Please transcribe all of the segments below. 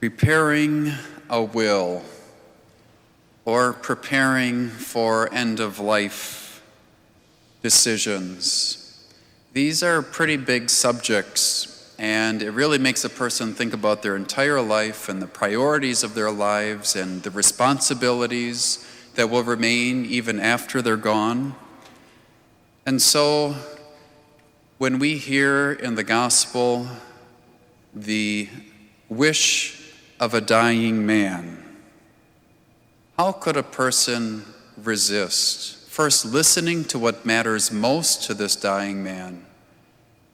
Preparing a will, or preparing for end-of-life decisions. These are pretty big subjects, and it really makes a person think about their entire life and the priorities of their lives and the responsibilities that will remain even after they're gone. And so, when we hear in the gospel the wish of a dying man, how could a person resist? First, listening to what matters most to this dying man.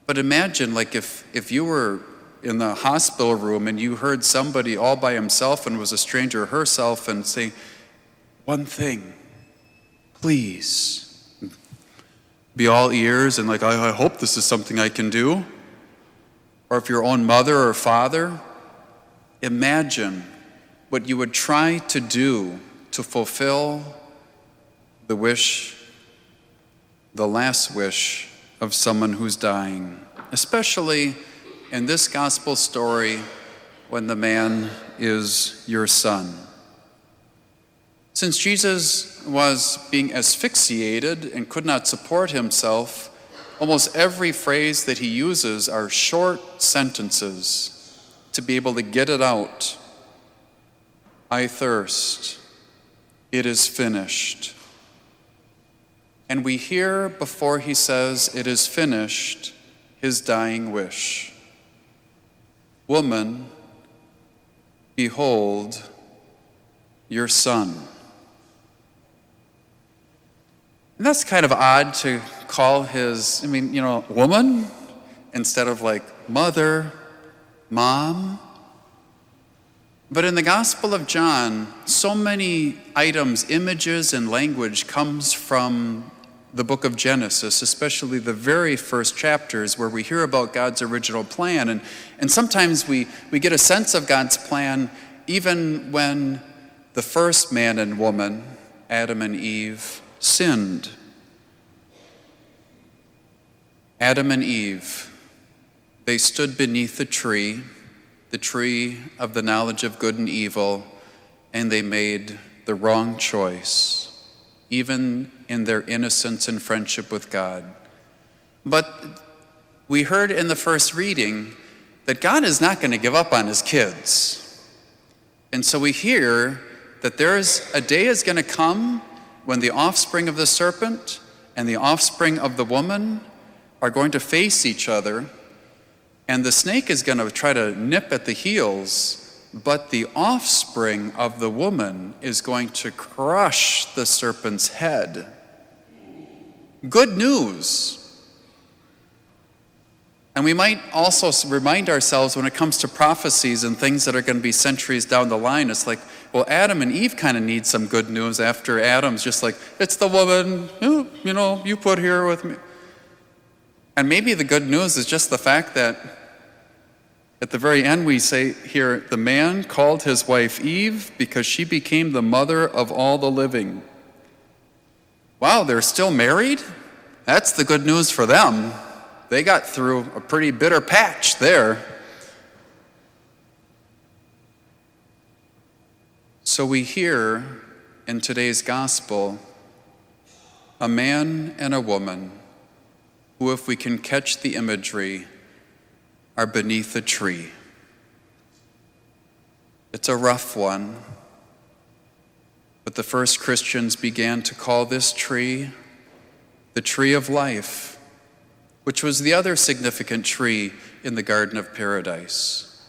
But imagine, like, if you were in the hospital room and you heard somebody all by himself and was a stranger herself and say, one thing, please. Be all ears and like, I hope this is something I can do. Or if your own mother or father, imagine what you would try to do to fulfill the wish, the last wish of someone who's dying, especially in this gospel story when the man is your son. Since Jesus was being asphyxiated and could not support himself, almost every phrase that he uses are short sentences to be able to get it out. I thirst. It is finished. And we hear before he says it is finished, his dying wish. Woman, behold your son. And that's kind of odd to call his, woman instead of like mother, mom. But in the Gospel of John, so many items, images, and language comes from the book of Genesis, especially the very first chapters where we hear about God's original plan. And sometimes we get a sense of God's plan even when the first man and woman, Adam and Eve, sinned. Adam and Eve, they stood beneath the tree of the knowledge of good and evil, and they made the wrong choice, even in their innocence and friendship with God. But we heard in the first reading that God is not going to give up on his kids. And so we hear that a day is going to come when the offspring of the serpent and the offspring of the woman are going to face each other, and the snake is going to try to nip at the heels, but the offspring of the woman is going to crush the serpent's head. Good news. And we might also remind ourselves when it comes to prophecies and things that are going to be centuries down the line, it's like, well, Adam and Eve kind of need some good news after Adam's just like, it's the woman, you put here with me. And maybe the good news is just the fact that at the very end we say here, the man called his wife Eve because she became the mother of all the living. Wow, they're still married? That's the good news for them. They got through a pretty bitter patch there. So we hear in today's gospel a man and a woman who, if we can catch the imagery, are beneath a tree. It's a rough one, but the first Christians began to call this tree the tree of life, which was the other significant tree in the Garden of Paradise.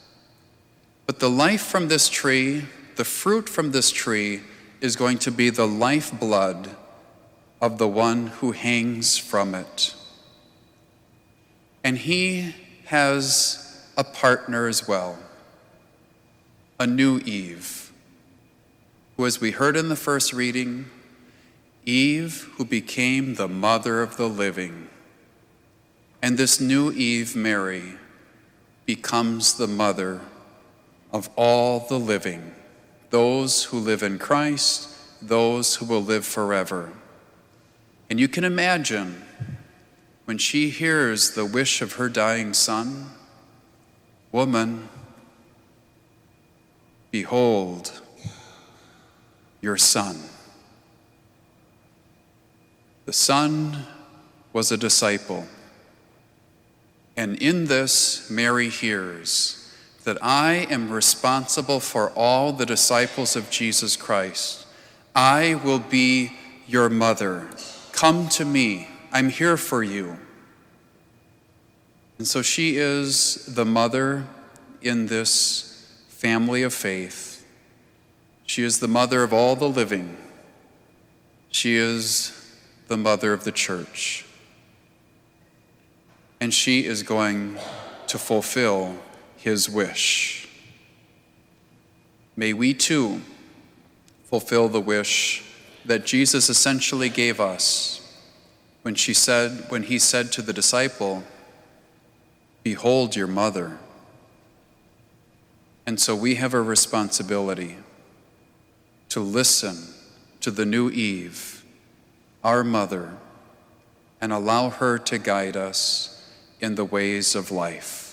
But the life from this tree, the fruit from this tree, is going to be the lifeblood of the one who hangs from it. And he has a partner as well, a new Eve, who, as we heard in the first reading, Eve who became the mother of the living. And this new Eve, Mary, becomes the mother of all the living, those who live in Christ, those who will live forever. And you can imagine when she hears the wish of her dying son, woman, Behold, your son. The son was a disciple. And in this, Mary hears that I am responsible for all the disciples of Jesus Christ. I will be your mother. Come to me. I'm here for you. And so she is the mother in this family of faith. She is the mother of all the living. She is the mother of the church. And she is going to fulfill his wish. May we too fulfill the wish that Jesus essentially gave us when he said to the disciple, "Behold your mother." And so we have a responsibility to listen to the new Eve, our mother, and allow her to guide us in the ways of life.